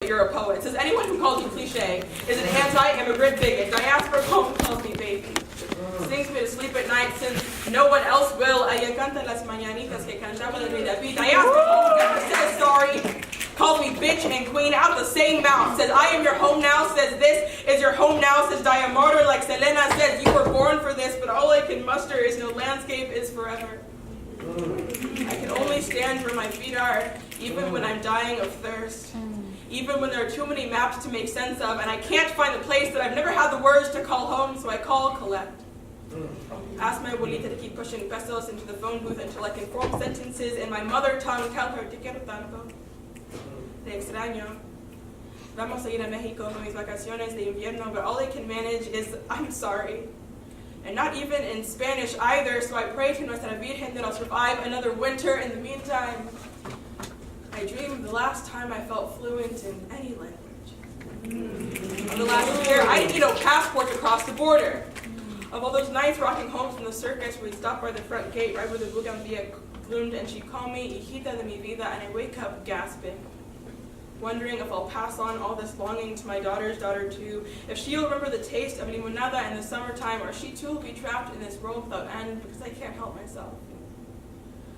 you're a poet. Says anyone who calls you cliche is an anti-immigrant bigot. Diaspora poem calls me baby. Sings me to sleep at night since no one else will. Ella canta las mañanitas que cantaba de mi David. Diaspora says sorry. Calls me bitch and queen out the same mouth. Says I am your home now. Says this is your home now. Says Diamartyr like Selena. Says you were born for this, but all I can muster is no landscape is forever. I can only stand where my feet are, even when I'm dying of thirst. Even when there are too many maps to make sense of, and I can't find the place that I've never had the words to call home, so I call collect. Ask my abuelita to keep pushing pesos into the phone booth until I can form sentences in my mother tongue. Tell her, te quiero tanto. Te extraño. Vamos a ir a Mexico for mis vacaciones de invierno, but all I can manage is, I'm sorry. And not even in Spanish either, so I pray to Nuestra Virgen that I'll survive another winter in the meantime. I dream of the last time I felt fluent in any language. Of the last year, I didn't need no passport to cross the border. Of all those nights rocking home from the circus where we'd stop by the front gate right where the bougainvillea bloomed and she'd call me hijita de mi vida, and I wake up gasping, wondering if I'll pass on all this longing to my daughter's daughter too, if she'll remember the taste of limonada in the summertime, or she too will be trapped in this world without end because I can't help myself.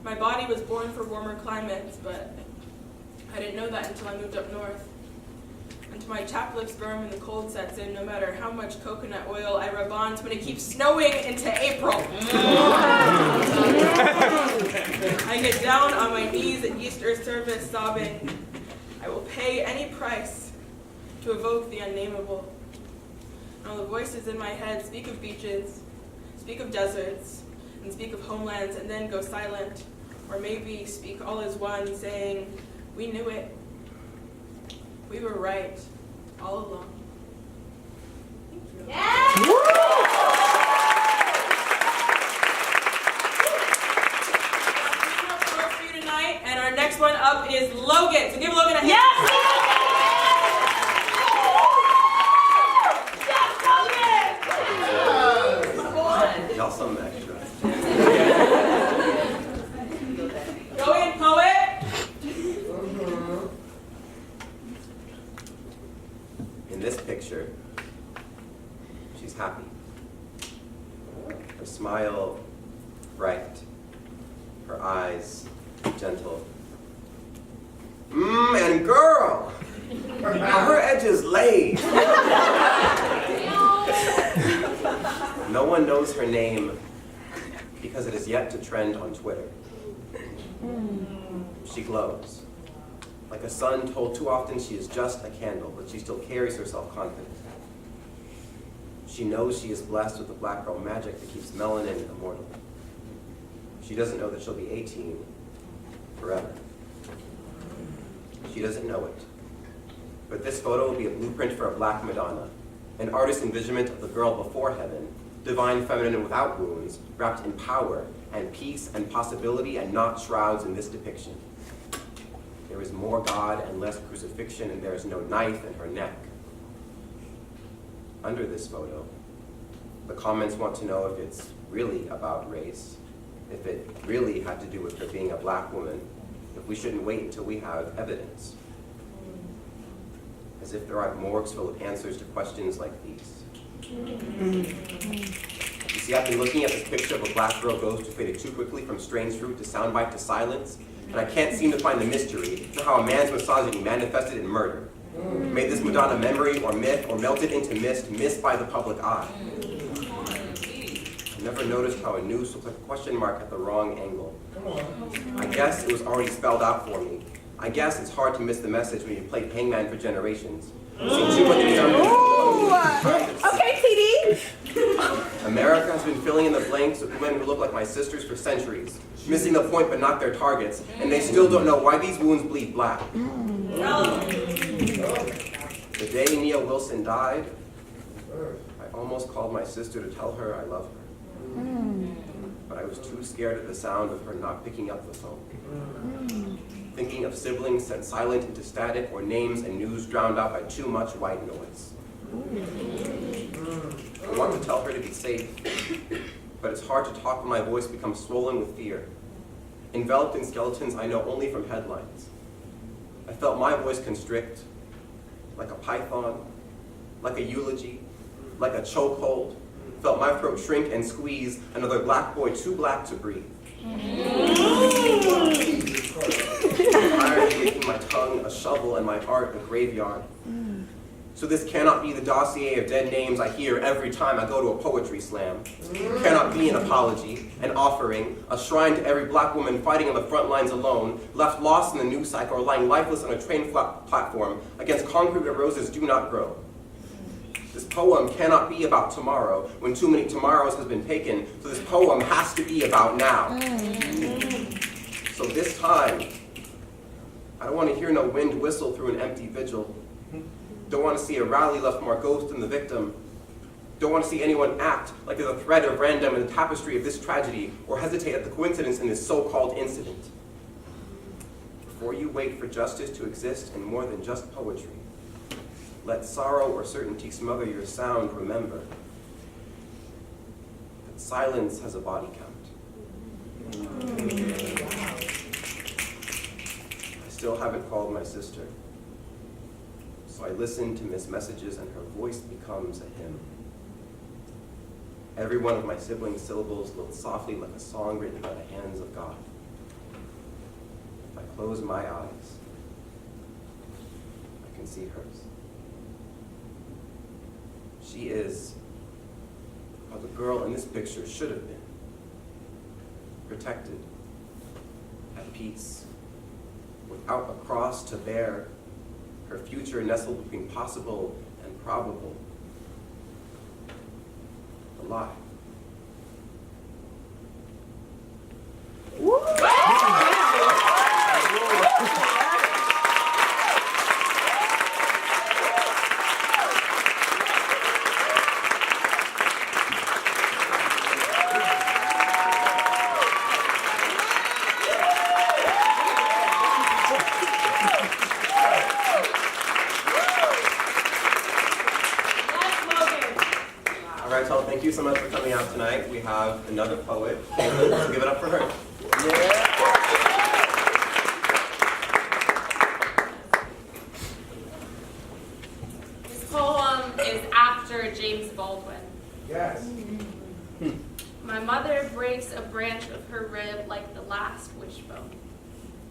My body was born for warmer climates, but I didn't know that until I moved up north. Until my chapped lips burn when the cold sets in, no matter how much coconut oil I rub on, when it keeps snowing into April. I get down on my knees at Easter service sobbing, I will pay any price to evoke the unnameable. And all the voices in my head speak of beaches, speak of deserts, and speak of homelands, and then go silent, or maybe speak all as one, saying, we knew it. We were right, all along. Thank you. Yeah! For you tonight, and our next one up is Logan. So give Logan a hand. Yes! Yes, Logan! Y'all some extra. Go in, poet. In this picture, she's happy. Her smile bright, her eyes gentle. And girl, her edges laid. No one knows her name because it is yet to trend on Twitter. She glows. Like a sun told too often she is just a candle, but she still carries herself confident. She knows she is blessed with the black girl magic that keeps melanin immortal. She doesn't know that she'll be 18 forever. She doesn't know it. But this photo will be a blueprint for a black Madonna, an artist's envisionment of the girl before heaven, divine feminine without wounds, wrapped in power and peace and possibility and not shrouds in this depiction. There is more God and less crucifixion, and there is no knife in her neck. Under this photo, the comments want to know if it's really about race, if it really had to do with her being a black woman, if we shouldn't wait until we have evidence. As if there aren't morgues full of answers to questions like these. You see, I've been looking at this picture of a black girl ghost who faded too quickly from strange fruit to soundbite to silence, and I can't seem to find the mystery to how a man's misogyny manifested in murder. Made this Madonna memory or myth or melted into mist, missed by the public eye. I never noticed how a noose looked like a question mark at the wrong angle. I guess it was already spelled out for me. I guess it's hard to miss the message when you played hangman for generations. Okay, TD. America has been filling in the blanks with women who look like my sisters for centuries, missing the point but not their targets, and they still don't know why these wounds bleed black. The day Nia Wilson died, I almost called my sister to tell her I love her. But I was too scared of the sound of her not picking up the phone. Thinking of siblings sent silent into static or names and news drowned out by too much white noise. I want to tell her to be safe, but it's hard to talk when my voice becomes swollen with fear. Enveloped in skeletons I know only from headlines. I felt my voice constrict, like a python, like a eulogy, like a chokehold, felt my throat shrink and squeeze, another black boy too black to breathe. Iron making my tongue a shovel and my art a graveyard. So this cannot be the dossier of dead names I hear every time I go to a poetry slam. Cannot be an apology, an offering, a shrine to every black woman fighting on the front lines alone, left lost in the news cycle or lying lifeless on a train platform against concrete where roses do not grow. This poem cannot be about tomorrow when too many tomorrows has been taken, so this poem has to be about now. So this time, I don't want to hear no wind whistle through an empty vigil. Don't want to see a rally left more ghost than the victim. Don't want to see anyone act like there's a thread of random in the tapestry of this tragedy or hesitate at the coincidence in this so-called incident. Before you wait for justice to exist in more than just poetry, let sorrow or certainty smother your sound, remember that silence has a body count. I still haven't called my sister. So I listen to Miss Messages and her voice becomes a hymn. Every one of my siblings' syllables lilt softly like a song written by the hands of God. If I close my eyes, I can see hers. She is how the girl in this picture should have been. Protected, at peace, without a cross to bear, her future nestled between possible and probable. Alive. Thank you so much for coming out tonight. We have another poet, so give it up for her. Yeah. This poem is after James Baldwin. Yes. My mother breaks a branch of her rib like the last wishbone,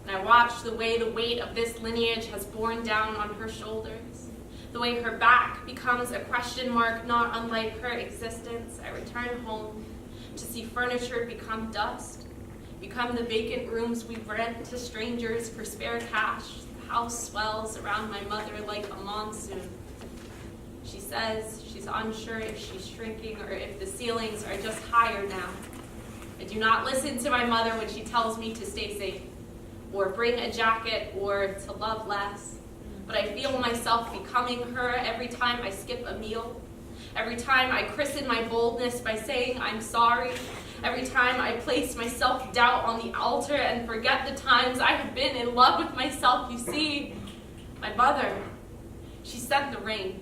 and I watch the way the weight of this lineage has borne down on her shoulders. The way her back becomes a question mark not unlike her existence. I return home to see furniture become dust, become the vacant rooms we rent to strangers for spare cash. The house swells around my mother like a monsoon. She says she's unsure if she's shrinking or if the ceilings are just higher now. I do not listen to my mother when she tells me to stay safe, or bring a jacket, or to love less. But I feel myself becoming her every time I skip a meal, every time I christen my boldness by saying I'm sorry, every time I place my self-doubt on the altar and forget the times I have been in love with myself. You see, my mother, she sent the rain.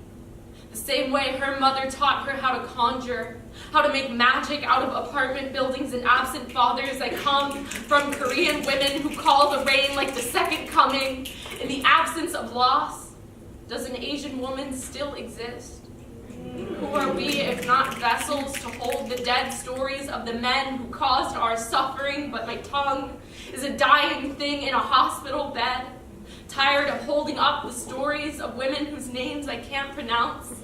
The same way her mother taught her how to conjure, how to make magic out of apartment buildings and absent fathers. I come from Korean women who call the rain like the second coming. In the absence of loss, does an Asian woman still exist? Who are we if not vessels to hold the dead stories of the men who caused our suffering? But my tongue is a dying thing in a hospital bed, tired of holding up the stories of women whose names I can't pronounce,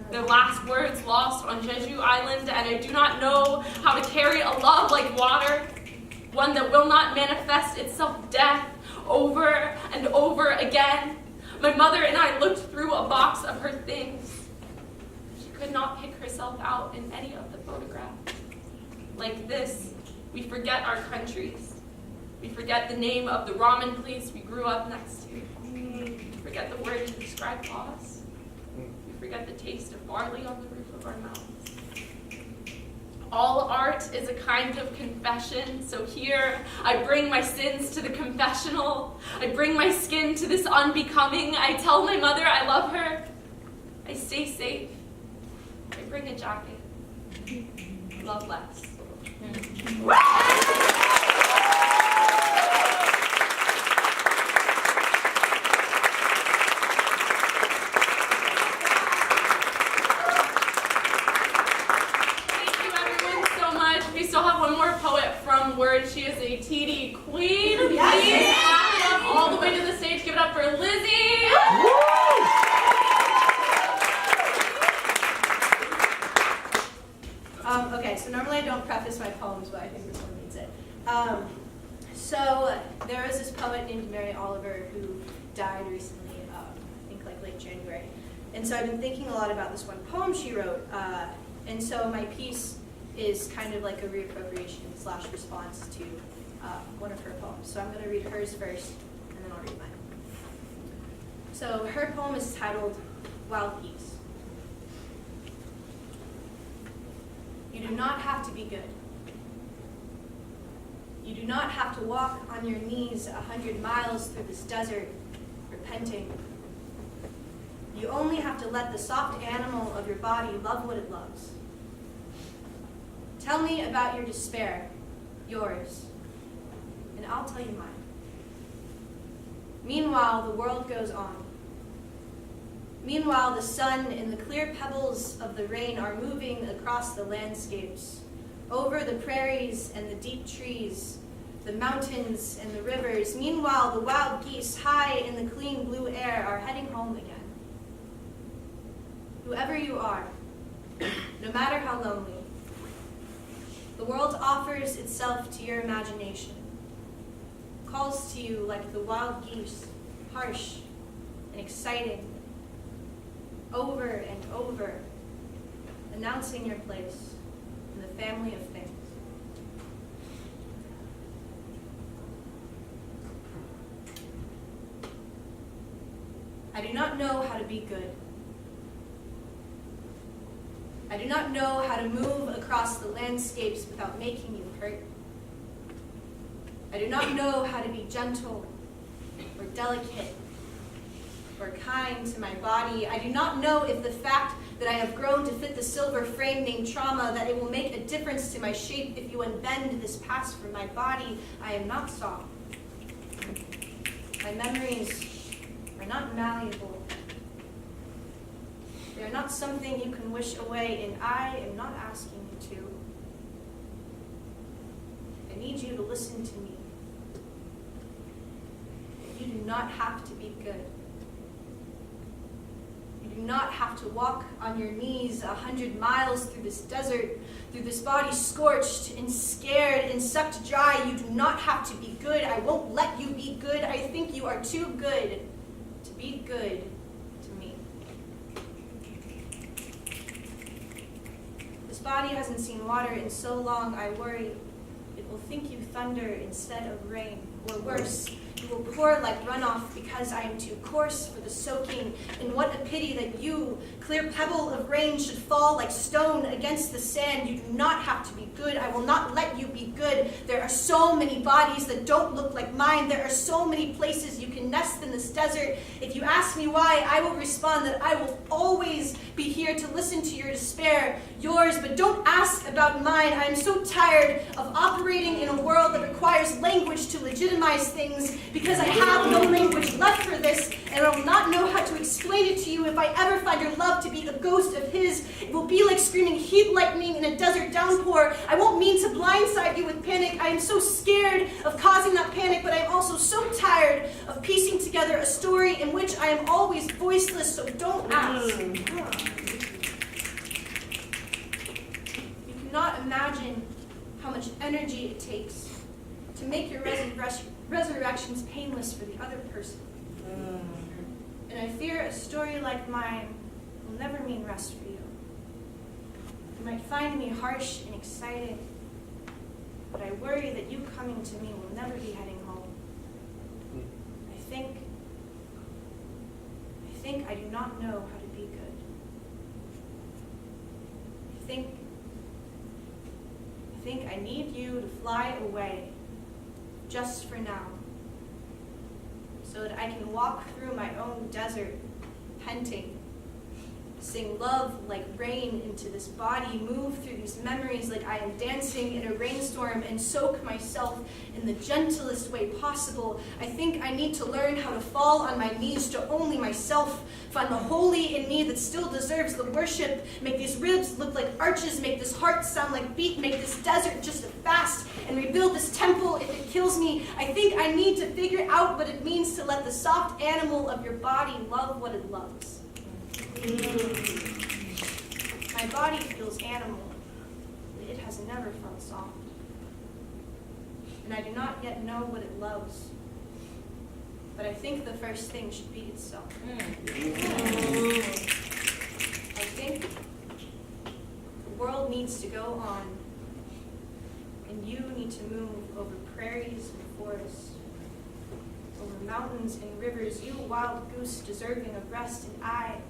their last words lost on Jeju Island, and I do not know how to carry a love like water, one that will not manifest itself death over and over again. My mother and I looked through a box of her things. She could not pick herself out in any of the photographs. Like this, we forget our countries. We forget the name of the ramen place we grew up next to. We forget the word to describe loss. We forget the taste of barley on the roof of our mouths. All art is a kind of confession, so here I bring my sins to the confessional. I bring my skin to this unbecoming. I tell my mother I love her. I stay safe. I bring a jacket. Love less. a TD queen. Yes. Please clap it up all the way to the stage. Give it up for Lizzie. Okay, so normally I don't preface my poems, but I think this one needs it. So there was this poet named Mary Oliver who died recently, I think like late January. And so I've been thinking a lot about this one poem she wrote. And so my piece is kind of like a reappropriation / response to one of her poems. So I'm going to read hers first, and then I'll read mine. So her poem is titled Wild Geese. You do not have to be good. You do not have to walk on your knees 100 miles through this desert, repenting. You only have to let the soft animal of your body love what it loves. Tell me about your despair, yours, and I'll tell you mine. Meanwhile, the world goes on. Meanwhile, the sun and the clear pebbles of the rain are moving across the landscapes, over the prairies and the deep trees, the mountains and the rivers. Meanwhile, the wild geese, high in the clean blue air, are heading home again. Whoever you are, no matter how lonely, the world offers itself to your imagination, calls to you like the wild geese, harsh and exciting, over and over, announcing your place in the family of things. I do not know how to be good. I do not know how to move across the landscapes without making you hurt. I do not know how to be gentle or delicate or kind to my body. I do not know if the fact that I have grown to fit the silver frame named trauma, that it will make a difference to my shape if you unbend this past from my body. I am not soft. My memories are not malleable. They are not something you can wish away, and I am not asking you to. I need you to listen to me. You do not have to be good. You do not have to walk on your knees 100 miles through this desert, through this body scorched and scared and sucked dry. You do not have to be good. I won't let you be good. I think you are too good to be good to me. This body hasn't seen water in so long, I worry it will think you thunder instead of rain, or worse, you will pour like runoff because I am too coarse for the soaking. And what a pity that you, clear pebble of rain, should fall like stone against the sand. You do not have to be good. I will not let you be good. There are so many bodies that don't look like mine. There are so many places you can nest in this desert. If you ask me why, I will respond that I will always be here to listen to your despair, yours, but don't ask about mine. I am so tired of operating in a world that requires language to legitimize things, because I have no language left for this, and I will not know how to explain it to you. If I ever find your love to be a ghost of his, it will be like screaming heat lightning in a desert downpour. I won't mean to blindside you with panic. I am so scared of causing that panic, but I am also so tired of piecing together a story in which I am always voiceless, so don't ask. You cannot imagine how much energy it takes to make your resurrections painless for the other person. And I fear a story like mine will never mean rest for you. You might find me harsh and excited, but I worry that you coming to me will never be heading home. I think I do not know how to be good. I think I need you to fly away, just for now, so that I can walk through my own desert, panting, Sing love like rain into this body, move through these memories like I am dancing in a rainstorm, and soak myself in the gentlest way possible. I think I need to learn how to fall on my knees to only myself, find the holy in me that still deserves the worship, make these ribs look like arches, make this heart sound like beat, make this desert just a fast, and rebuild this temple if it kills me. I think I need to figure out what it means to let the soft animal of your body love what it loves. My body feels animal, but it has never felt soft. And I do not yet know what it loves. But I think the first thing should be itself. I think the world needs to go on, and you need to move over prairies and forests, over mountains and rivers, you wild goose deserving of rest, and I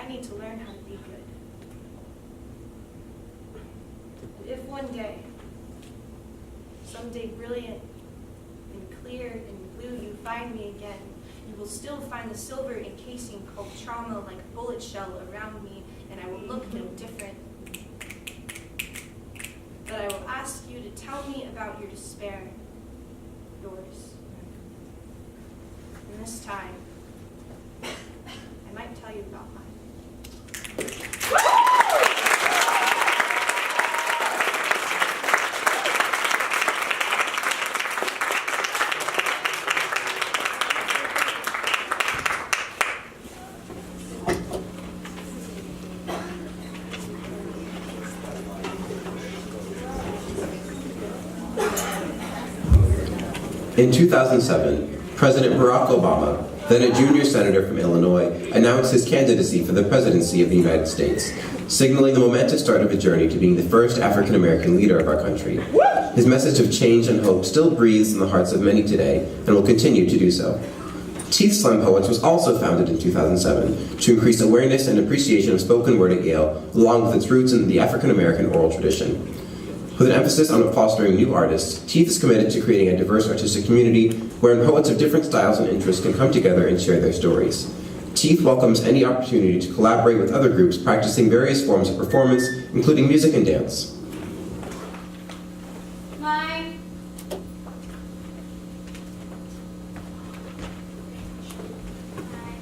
need to learn how to be good. And if one day, someday brilliant and clear and blue, you find me again, you will still find the silver encasing called trauma like a bullet shell around me, and I will look no different. But I will ask you to tell me about your despair, yours. And this time, I might tell you about mine. In 2007, President Barack Obama, then a junior senator from Illinois, announced his candidacy for the presidency of the United States, signaling the momentous start of a journey to being the first African-American leader of our country. His message of change and hope still breathes in the hearts of many today, and will continue to do so. Teeth Slam Poets was also founded in 2007 to increase awareness and appreciation of spoken word at Yale, along with its roots in the African-American oral tradition. With an emphasis on fostering new artists, Teeth is committed to creating a diverse artistic community wherein poets of different styles and interests can come together and share their stories. Teeth welcomes any opportunity to collaborate with other groups practicing various forms of performance, including music and dance. Mine. Hi,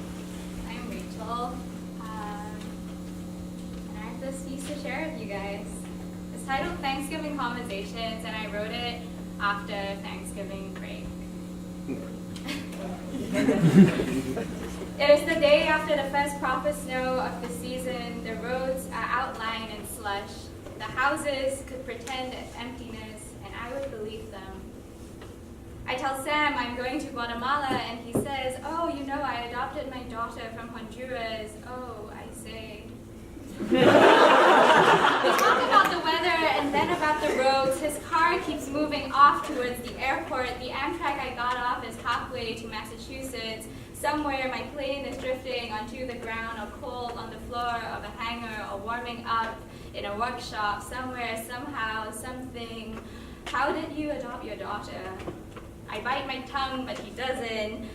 I'm Rachel. And I have this piece to share with you guys. It's titled Thanksgiving Conversations, and I wrote it after Thanksgiving break. It is the day after the first proper snow of the season. The roads are outlined in slush. The houses could pretend emptiness, and I would believe them. I tell Sam I'm going to Guatemala, and he says, "Oh, you know, I adopted my daughter from Honduras." Oh, I say. We talk about the weather and then about the roads. His car keeps moving off towards the airport. The Amtrak I got off is halfway to Massachusetts. Somewhere my plane is drifting onto the ground, or cold on the floor of a hangar, or warming up in a workshop. Somewhere, somehow, something. How did you adopt your daughter? I bite my tongue, but he doesn't.